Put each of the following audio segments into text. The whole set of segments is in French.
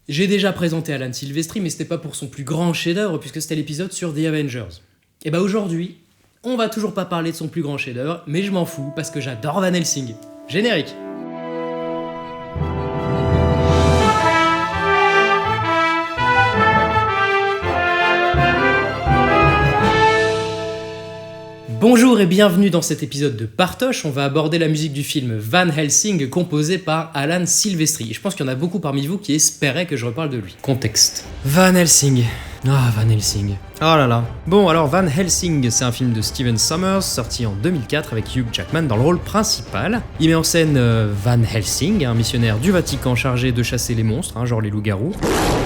J'ai déjà présenté Alan Silvestri, mais c'était pas pour son plus grand chef-d'œuvre, puisque c'était l'épisode sur The Avengers. Et bah aujourd'hui, on va toujours pas parler de son plus grand chef-d'œuvre, mais je m'en fous, parce que j'adore Van Helsing. Générique. Bonjour et bienvenue dans cet épisode de Partoche. On va aborder la musique du film Van Helsing composé par Alan Silvestri. Je pense qu'il y en a beaucoup parmi vous qui espéraient que je reparle de lui. Contexte. Van Helsing. Ah, Van Helsing. Oh là là. Bon, alors Van Helsing, c'est un film de Stephen Sommers sorti en 2004 avec Hugh Jackman dans le rôle principal. Il met en scène Van Helsing, un missionnaire du Vatican chargé de chasser les monstres, genre les loups-garous.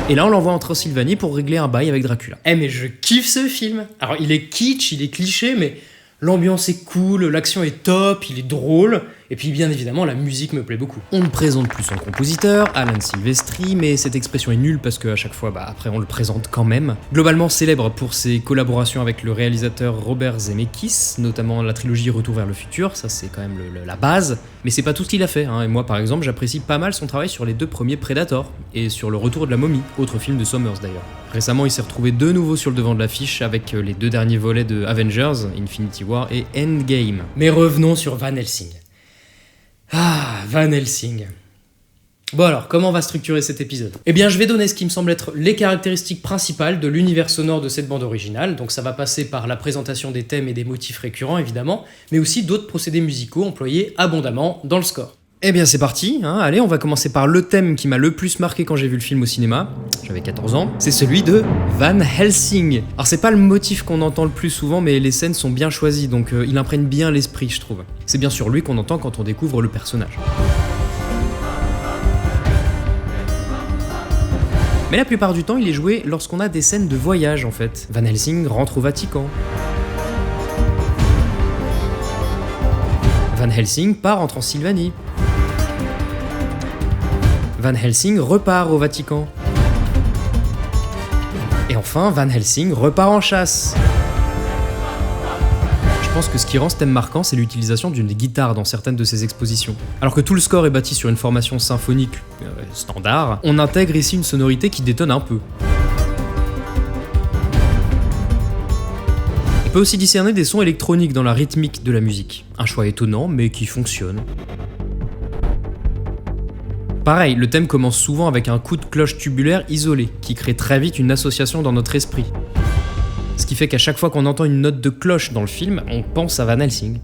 Et là, on l'envoie en Transylvanie pour régler un bail avec Dracula. Eh mais je kiffe ce film. Alors il est kitsch, il est cliché, mais l'ambiance est cool, l'action est top, il est drôle, et puis bien évidemment la musique me plaît beaucoup. On ne présente plus son compositeur, Alan Silvestri, mais cette expression est nulle parce qu'à chaque fois, après on le présente quand même. Globalement célèbre pour ses collaborations avec le réalisateur Robert Zemeckis, notamment la trilogie Retour vers le futur, ça c'est quand même la base, mais c'est pas tout ce qu'il a fait, et moi par exemple j'apprécie pas mal son travail sur les 2 premiers Predator, et sur le Retour de la momie, autre film de Sommers d'ailleurs. Récemment il s'est retrouvé de nouveau sur le devant de l'affiche avec les 2 derniers volets de Avengers, Infinity War et Endgame. Mais revenons sur Van Helsing. Ah, Van Helsing. Bon alors, comment on va structurer cet épisode ? Eh bien, je vais donner ce qui me semble être les caractéristiques principales de l'univers sonore de cette bande originale, donc ça va passer par la présentation des thèmes et des motifs récurrents évidemment, mais aussi d'autres procédés musicaux employés abondamment dans le score. Eh bien c'est parti, allez on va commencer par le thème qui m'a le plus marqué quand j'ai vu le film au cinéma, j'avais 14 ans, c'est celui de Van Helsing. Alors c'est pas le motif qu'on entend le plus souvent mais les scènes sont bien choisies donc il imprègne bien l'esprit je trouve. C'est bien sûr lui qu'on entend quand on découvre le personnage. Mais la plupart du temps il est joué lorsqu'on a des scènes de voyage en fait. Van Helsing rentre au Vatican. Van Helsing part en Transylvanie. Van Helsing repart au Vatican. Et enfin, Van Helsing repart en chasse. Je pense que ce qui rend ce thème marquant, c'est l'utilisation d'une guitare dans certaines de ses expositions. Alors que tout le score est bâti sur une formation symphonique standard, on intègre ici une sonorité qui détonne un peu. On peut aussi discerner des sons électroniques dans la rythmique de la musique. Un choix étonnant, mais qui fonctionne. Pareil, le thème commence souvent avec un coup de cloche tubulaire isolé, qui crée très vite une association dans notre esprit. Ce qui fait qu'à chaque fois qu'on entend une note de cloche dans le film, on pense à Van Helsing.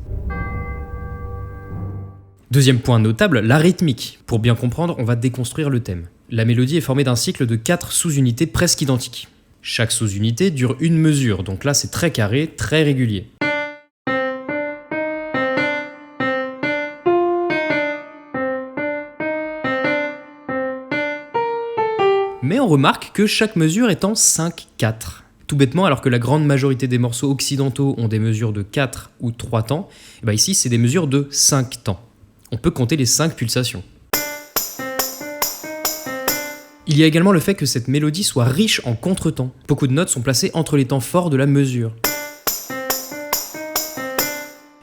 Deuxième point notable, la rythmique. Pour bien comprendre, on va déconstruire le thème. La mélodie est formée d'un cycle de 4 sous-unités presque identiques. Chaque sous-unité dure une mesure, donc là c'est très carré, très régulier. Mais on remarque que chaque mesure est en 5/4. Tout bêtement, alors que la grande majorité des morceaux occidentaux ont des mesures de 4 ou 3 temps, et ici c'est des mesures de 5 temps. On peut compter les 5 pulsations. Il y a également le fait que cette mélodie soit riche en contretemps. Beaucoup de notes sont placées entre les temps forts de la mesure.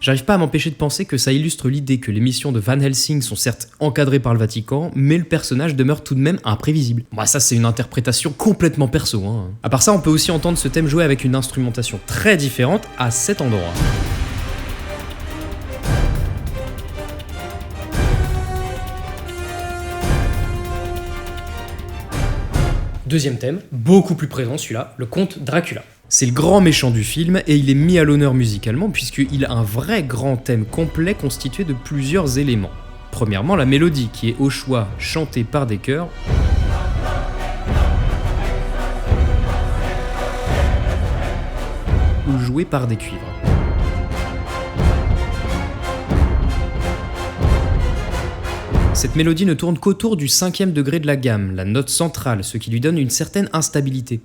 J'arrive pas à m'empêcher de penser que ça illustre l'idée que les missions de Van Helsing sont certes encadrées par le Vatican, mais le personnage demeure tout de même imprévisible. Ça c'est une interprétation complètement perso. À part ça, on peut aussi entendre ce thème jouer avec une instrumentation très différente à cet endroit. Deuxième thème, beaucoup plus présent celui-là, le comte Dracula. C'est le grand méchant du film et il est mis à l'honneur musicalement puisqu'il a un vrai grand thème complet constitué de plusieurs éléments. Premièrement, la mélodie qui est au choix chantée par des chœurs ou jouée par des cuivres. Cette mélodie ne tourne qu'autour du 5e degré de la gamme, la note centrale, ce qui lui donne une certaine instabilité.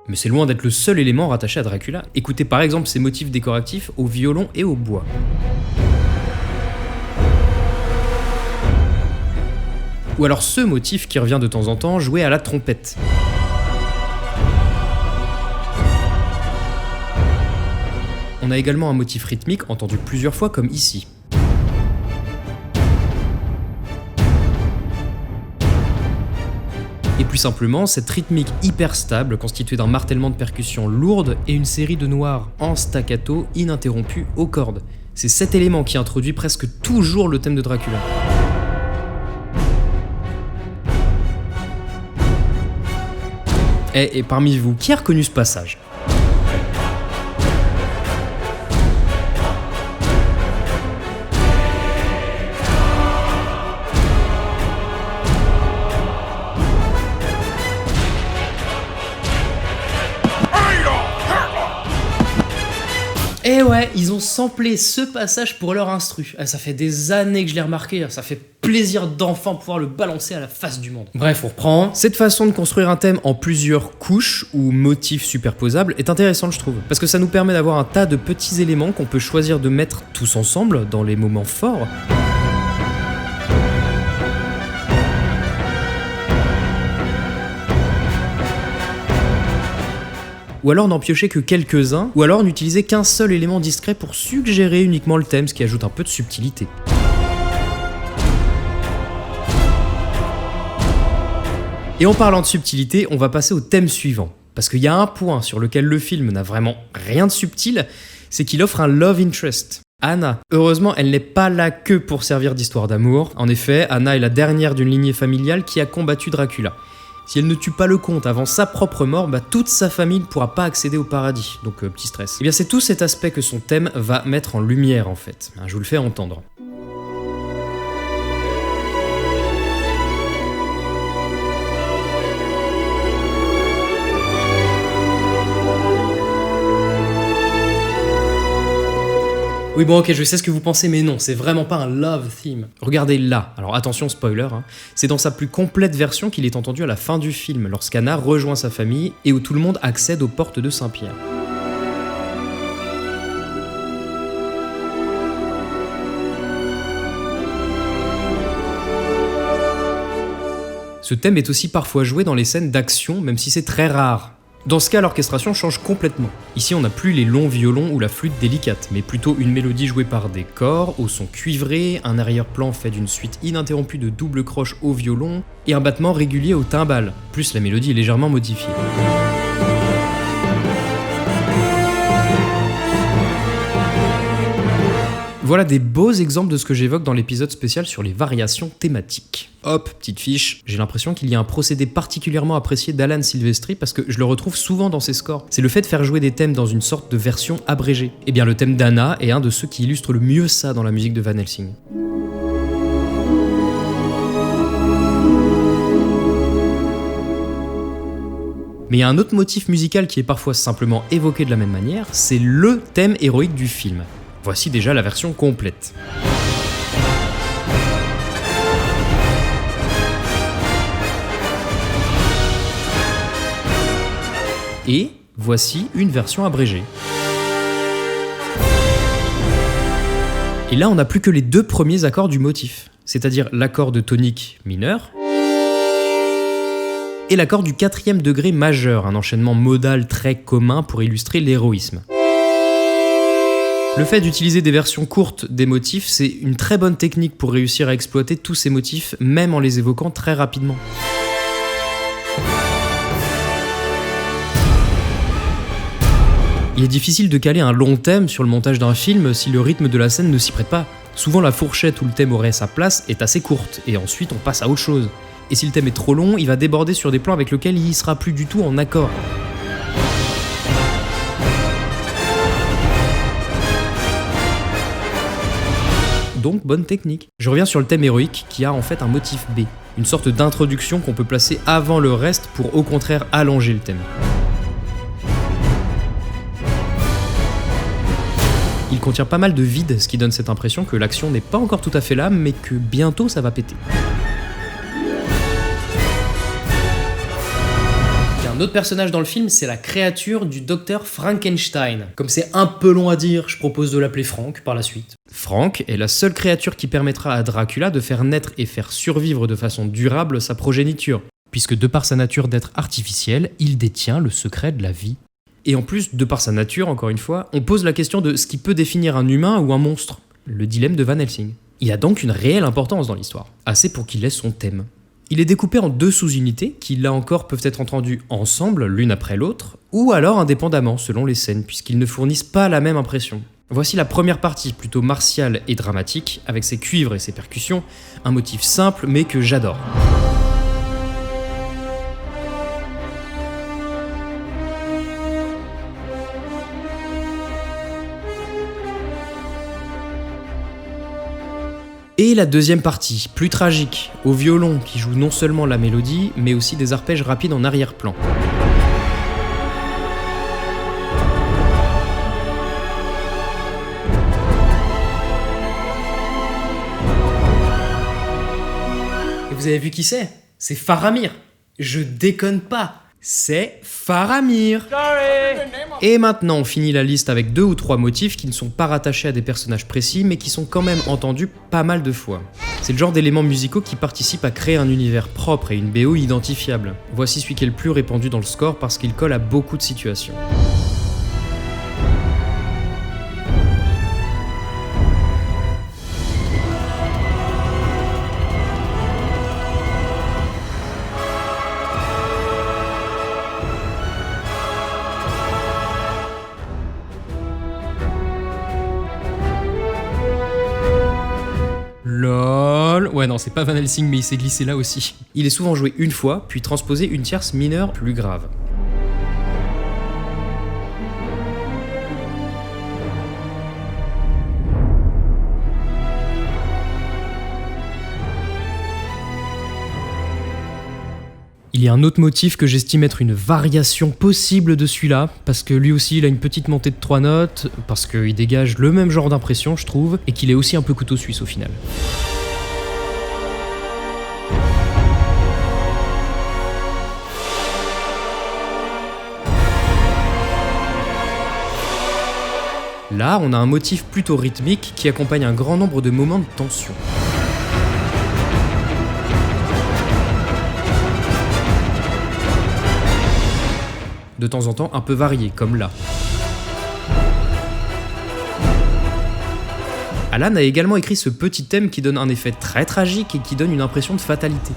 Mais c'est loin d'être le seul élément rattaché à Dracula. Écoutez par exemple ces motifs décoratifs au violon et au bois. Ou alors ce motif qui revient de temps en temps joué à la trompette. On a également un motif rythmique entendu plusieurs fois comme ici. plus simplement, cette rythmique hyper stable, constituée d'un martèlement de percussions lourdes et une série de noirs en staccato ininterrompus aux cordes. C'est cet élément qui introduit presque toujours le thème de Dracula. Et parmi vous, qui a reconnu ce passage ? Et ouais, ils ont samplé ce passage pour leur instru. Ça fait des années que je l'ai remarqué, ça fait plaisir d'enfin pouvoir le balancer à la face du monde. Bref, on reprend. Cette façon de construire un thème en plusieurs couches ou motifs superposables est intéressante, je trouve, parce que ça nous permet d'avoir un tas de petits éléments qu'on peut choisir de mettre tous ensemble dans les moments forts. Ou alors n'en piocher que quelques-uns, ou alors n'utiliser qu'un seul élément discret pour suggérer uniquement le thème, ce qui ajoute un peu de subtilité. Et en parlant de subtilité, on va passer au thème suivant. Parce qu'il y a un point sur lequel le film n'a vraiment rien de subtil, c'est qu'il offre un love interest. Anna. Heureusement, elle n'est pas là que pour servir d'histoire d'amour. En effet, Anna est la dernière d'une lignée familiale qui a combattu Dracula. Si elle ne tue pas le comte avant sa propre mort, toute sa famille ne pourra pas accéder au paradis, donc petit stress. Et bien c'est tout cet aspect que son thème va mettre en lumière en fait, je vous le fais entendre. Oui bon ok, je sais ce que vous pensez, mais non, c'est vraiment pas un love theme. Regardez là, alors attention spoiler, c'est dans sa plus complète version qu'il est entendu à la fin du film, lorsqu'Anna rejoint sa famille et où tout le monde accède aux portes de Saint-Pierre. Ce thème est aussi parfois joué dans les scènes d'action, même si c'est très rare. Dans ce cas, l'orchestration change complètement. Ici, on n'a plus les longs violons ou la flûte délicate, mais plutôt une mélodie jouée par des corps au son cuivré, un arrière-plan fait d'une suite ininterrompue de doubles croches au violon et un battement régulier au timbale, plus la mélodie est légèrement modifiée. Voilà des beaux exemples de ce que j'évoque dans l'épisode spécial sur les variations thématiques. Hop, petite fiche, j'ai l'impression qu'il y a un procédé particulièrement apprécié d'Alan Silvestri parce que je le retrouve souvent dans ses scores. C'est le fait de faire jouer des thèmes dans une sorte de version abrégée. Et bien le thème d'Anna est un de ceux qui illustrent le mieux ça dans la musique de Van Helsing. Mais il y a un autre motif musical qui est parfois simplement évoqué de la même manière, c'est le thème héroïque du film. Voici déjà la version complète. Et voici une version abrégée. Et là, on n'a plus que les deux premiers accords du motif, c'est-à-dire l'accord de tonique mineur et l'accord du 4e degré majeur, un enchaînement modal très commun pour illustrer l'héroïsme. Le fait d'utiliser des versions courtes des motifs, c'est une très bonne technique pour réussir à exploiter tous ces motifs, même en les évoquant très rapidement. Il est difficile de caler un long thème sur le montage d'un film si le rythme de la scène ne s'y prête pas. Souvent la fourchette où le thème aurait sa place est assez courte, et ensuite on passe à autre chose. Et si le thème est trop long, il va déborder sur des plans avec lesquels il ne sera plus du tout en accord. Donc bonne technique. Je reviens sur le thème héroïque qui a en fait un motif B, une sorte d'introduction qu'on peut placer avant le reste pour au contraire allonger le thème. Il contient pas mal de vide, ce qui donne cette impression que l'action n'est pas encore tout à fait là, mais que bientôt ça va péter. Un autre personnage dans le film, c'est la créature du docteur Frankenstein. Comme c'est un peu long à dire, je propose de l'appeler Frank par la suite. Frank est la seule créature qui permettra à Dracula de faire naître et faire survivre de façon durable sa progéniture, puisque de par sa nature d'être artificiel, il détient le secret de la vie. Et en plus, de par sa nature, encore une fois, on pose la question de ce qui peut définir un humain ou un monstre, le dilemme de Van Helsing. Il a donc une réelle importance dans l'histoire, assez pour qu'il ait son thème. Il est découpé en 2 sous-unités qui, là encore, peuvent être entendues ensemble, l'une après l'autre, ou alors indépendamment, selon les scènes, puisqu'ils ne fournissent pas la même impression. Voici la première partie, plutôt martiale et dramatique, avec ses cuivres et ses percussions, un motif simple mais que j'adore. Et la deuxième partie, plus tragique, au violon qui joue non seulement la mélodie, mais aussi des arpèges rapides en arrière-plan. Et vous avez vu qui c'est ? C'est Faramir. Je déconne pas. C'est Faramir. Et maintenant, on finit la liste avec 2 ou 3 motifs qui ne sont pas rattachés à des personnages précis, mais qui sont quand même entendus pas mal de fois. C'est le genre d'éléments musicaux qui participent à créer un univers propre et une BO identifiable. Voici celui qui est le plus répandu dans le score parce qu'il colle à beaucoup de situations. LOL. Ouais, non, c'est pas Van Helsing, mais il s'est glissé là aussi. Il est souvent joué une fois, puis transposé une tierce mineure plus grave. Il y a un autre motif que j'estime être une variation possible de celui-là, parce que lui aussi il a une petite montée de 3 notes, parce qu'il dégage le même genre d'impression je trouve, et qu'il est aussi un peu couteau suisse au final. Là, on a un motif plutôt rythmique qui accompagne un grand nombre de moments de tension. De temps en temps un peu varié, comme là. Alan a également écrit ce petit thème qui donne un effet très tragique et qui donne une impression de fatalité.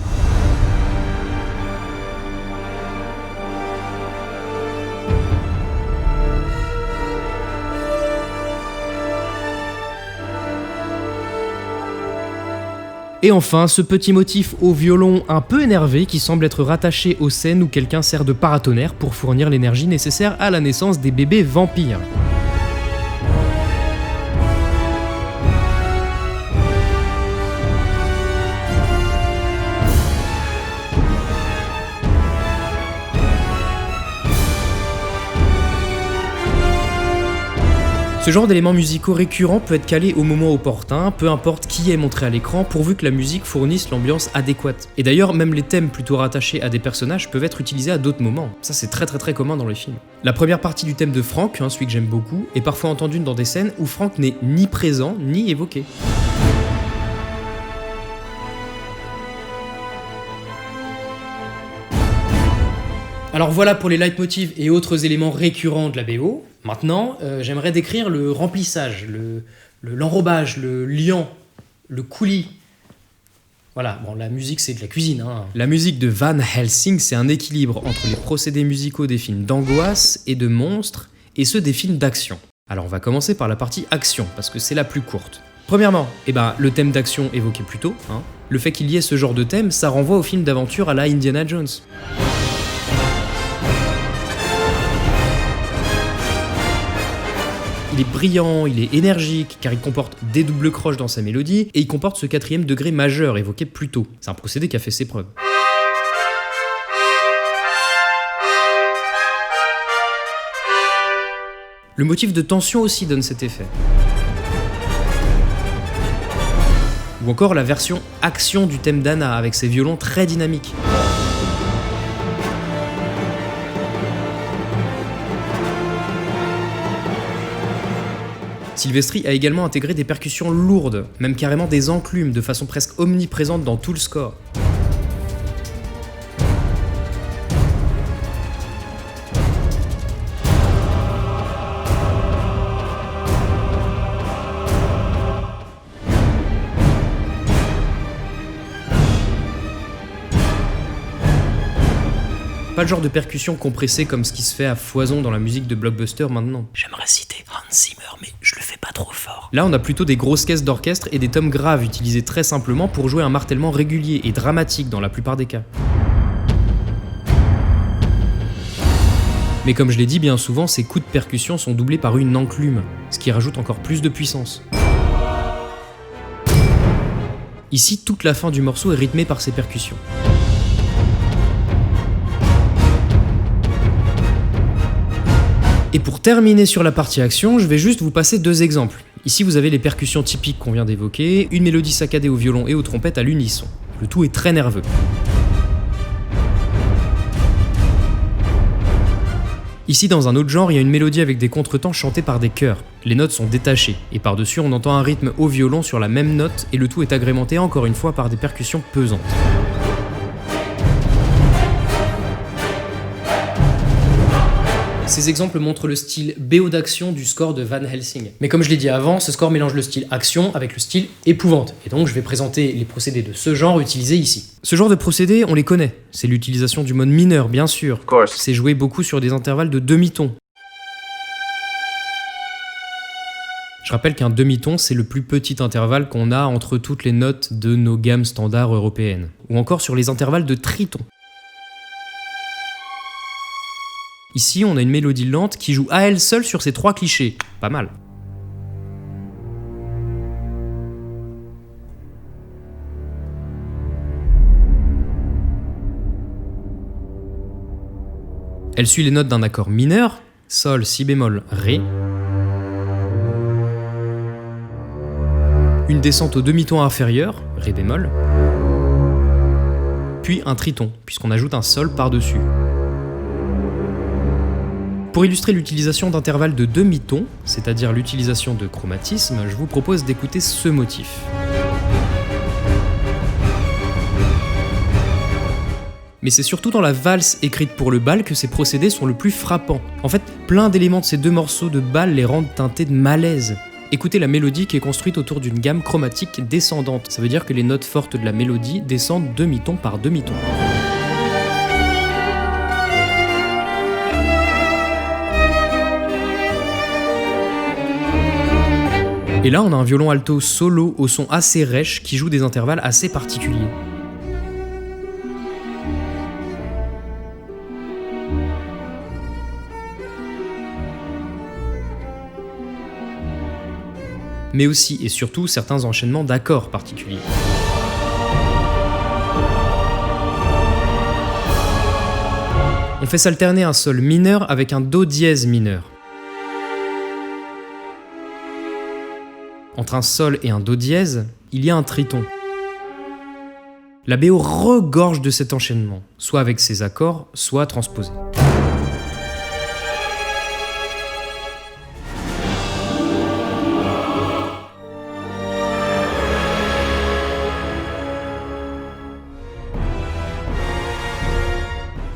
Et enfin, ce petit motif au violon un peu énervé qui semble être rattaché aux scènes où quelqu'un sert de paratonnerre pour fournir l'énergie nécessaire à la naissance des bébés vampires. Ce genre d'éléments musicaux récurrents peut être calé au moment opportun, peu importe qui est montré à l'écran, pourvu que la musique fournisse l'ambiance adéquate. Et d'ailleurs, même les thèmes plutôt rattachés à des personnages peuvent être utilisés à d'autres moments. Ça, c'est très commun dans les films. La première partie du thème de Frank, celui que j'aime beaucoup, est parfois entendue dans des scènes où Frank n'est ni présent, ni évoqué. Alors voilà pour les leitmotivs et autres éléments récurrents de la BO. Maintenant, j'aimerais décrire le remplissage, l'enrobage, le liant, le coulis. Voilà, bon, la musique c'est de la cuisine. La musique de Van Helsing, c'est un équilibre entre les procédés musicaux des films d'angoisse et de monstres et ceux des films d'action. Alors on va commencer par la partie action, parce que c'est la plus courte. Premièrement, le thème d'action évoqué plus tôt, le fait qu'il y ait ce genre de thème, ça renvoie au film d'aventure à la Indiana Jones. Il est brillant, il est énergique, car il comporte des doubles croches dans sa mélodie, et il comporte ce 4e degré majeur évoqué plus tôt. C'est un procédé qui a fait ses preuves. Le motif de tension aussi donne cet effet. Ou encore la version action du thème d'Anna, avec ses violons très dynamiques. Silvestri a également intégré des percussions lourdes, même carrément des enclumes, de façon presque omniprésente dans tout le score. Pas le genre de percussion compressée comme ce qui se fait à foison dans la musique de blockbuster maintenant. J'aimerais citer Hans Zimmer, mais je le fais pas trop fort. Là, on a plutôt des grosses caisses d'orchestre et des tomes graves utilisés très simplement pour jouer un martèlement régulier et dramatique dans la plupart des cas. Mais comme je l'ai dit bien souvent, ces coups de percussion sont doublés par une enclume, ce qui rajoute encore plus de puissance. Ici, toute la fin du morceau est rythmée par ces percussions. Et pour terminer sur la partie action, je vais juste vous passer 2 exemples. Ici, vous avez les percussions typiques qu'on vient d'évoquer, une mélodie saccadée au violon et aux trompettes à l'unisson. Le tout est très nerveux. Ici, dans un autre genre, il y a une mélodie avec des contretemps chantés par des chœurs. Les notes sont détachées, et par-dessus, on entend un rythme au violon sur la même note, et le tout est agrémenté encore une fois par des percussions pesantes. Ces exemples montrent le style BO d'action du score de Van Helsing. Mais comme je l'ai dit avant, ce score mélange le style action avec le style épouvante. Et donc je vais présenter les procédés de ce genre utilisés ici. Ce genre de procédés, on les connaît. C'est l'utilisation du mode mineur, bien sûr. C'est joué beaucoup sur des intervalles de demi-ton. Je rappelle qu'un demi-ton, c'est le plus petit intervalle qu'on a entre toutes les notes de nos gammes standards européennes. Ou encore sur les intervalles de triton. Ici, on a une mélodie lente qui joue à elle seule sur ces 3 clichés. Pas mal. Elle suit les notes d'un accord mineur, Sol, Si bémol, Ré. Une descente au demi-ton inférieur, Ré bémol. Puis un triton, puisqu'on ajoute un Sol par-dessus. Pour illustrer l'utilisation d'intervalles de demi-ton, c'est-à-dire l'utilisation de chromatisme, je vous propose d'écouter ce motif. Mais c'est surtout dans la valse écrite pour le bal que ces procédés sont le plus frappants. En fait, plein d'éléments de ces 2 morceaux de bal les rendent teintés de malaise. Écoutez la mélodie qui est construite autour d'une gamme chromatique descendante. Ça veut dire que les notes fortes de la mélodie descendent demi-ton par demi-ton. Et là, on a un violon alto solo au son assez rêche qui joue des intervalles assez particuliers. Mais aussi et surtout certains enchaînements d'accords particuliers. On fait s'alterner un sol mineur avec un do dièse mineur. Entre un sol et un do dièse, il y a un triton. La BO regorge de cet enchaînement, soit avec ses accords, soit transposés.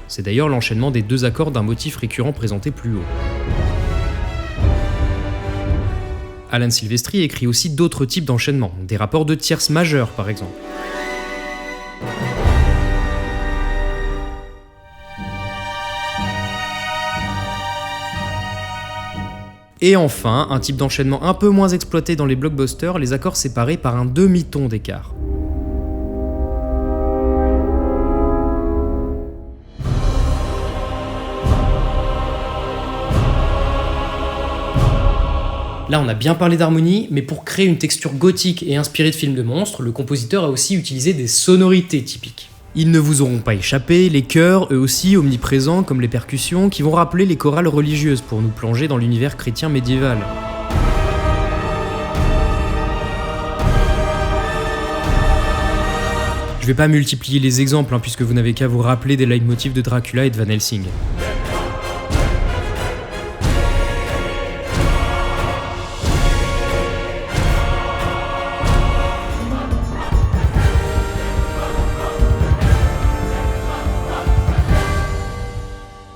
C'est d'ailleurs l'enchaînement des 2 accords d'un motif récurrent présenté plus haut. Alan Silvestri écrit aussi d'autres types d'enchaînements, des rapports de tierces majeures par exemple. Et enfin, un type d'enchaînement un peu moins exploité dans les blockbusters, les accords séparés par un demi-ton d'écart. Là, on a bien parlé d'harmonie, mais pour créer une texture gothique et inspirée de films de monstres, le compositeur a aussi utilisé des sonorités typiques. Ils ne vous auront pas échappé, les chœurs, eux aussi omniprésents comme les percussions, qui vont rappeler les chorales religieuses pour nous plonger dans l'univers chrétien médiéval. Je vais pas multiplier les exemples, puisque vous n'avez qu'à vous rappeler des leitmotifs de Dracula et de Van Helsing.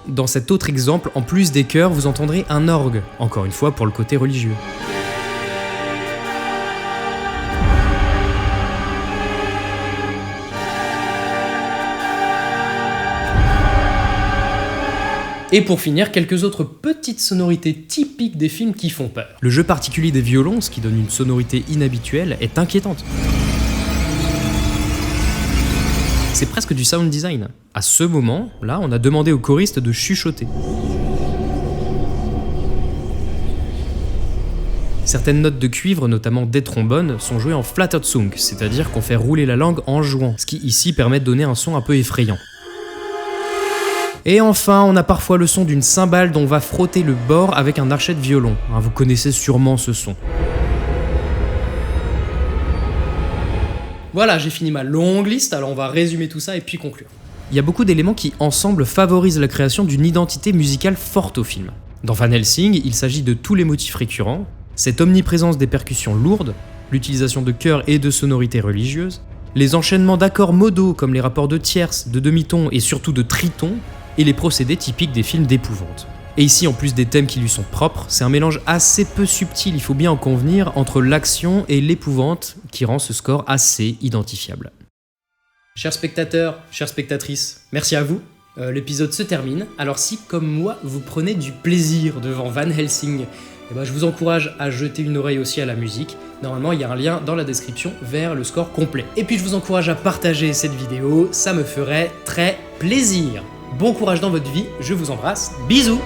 Dans cet autre exemple, en plus des chœurs, vous entendrez un orgue, encore une fois pour le côté religieux. Et pour finir, quelques autres petites sonorités typiques des films qui font peur. Le jeu particulier des violons, ce qui donne une sonorité inhabituelle, est inquiétante. C'est presque du sound design. À ce moment, là, on a demandé au choriste de chuchoter. Certaines notes de cuivre, notamment des trombones, sont jouées en flattered sung, c'est-à-dire qu'on fait rouler la langue en jouant, ce qui ici permet de donner un son un peu effrayant. Et enfin, on a parfois le son d'une cymbale dont on va frotter le bord avec un archet de violon. Vous connaissez sûrement ce son. Voilà, j'ai fini ma longue liste, alors on va résumer tout ça et puis conclure. Il y a beaucoup d'éléments qui, ensemble, favorisent la création d'une identité musicale forte au film. Dans Van Helsing, il s'agit de tous les motifs récurrents, cette omniprésence des percussions lourdes, l'utilisation de chœurs et de sonorités religieuses, les enchaînements d'accords modaux comme les rapports de tierces, de demi-tons et surtout de tritons, et les procédés typiques des films d'épouvante. Et ici, en plus des thèmes qui lui sont propres, c'est un mélange assez peu subtil, il faut bien en convenir, entre l'action et l'épouvante qui rend ce score assez identifiable. Chers spectateurs, chères spectatrices, merci à vous. L'épisode se termine, alors si, comme moi, vous prenez du plaisir devant Van Helsing, je vous encourage à jeter une oreille aussi à la musique. Normalement, il y a un lien dans la description vers le score complet. Et puis je vous encourage à partager cette vidéo, ça me ferait très plaisir. Bon courage dans votre vie, je vous embrasse, bisous!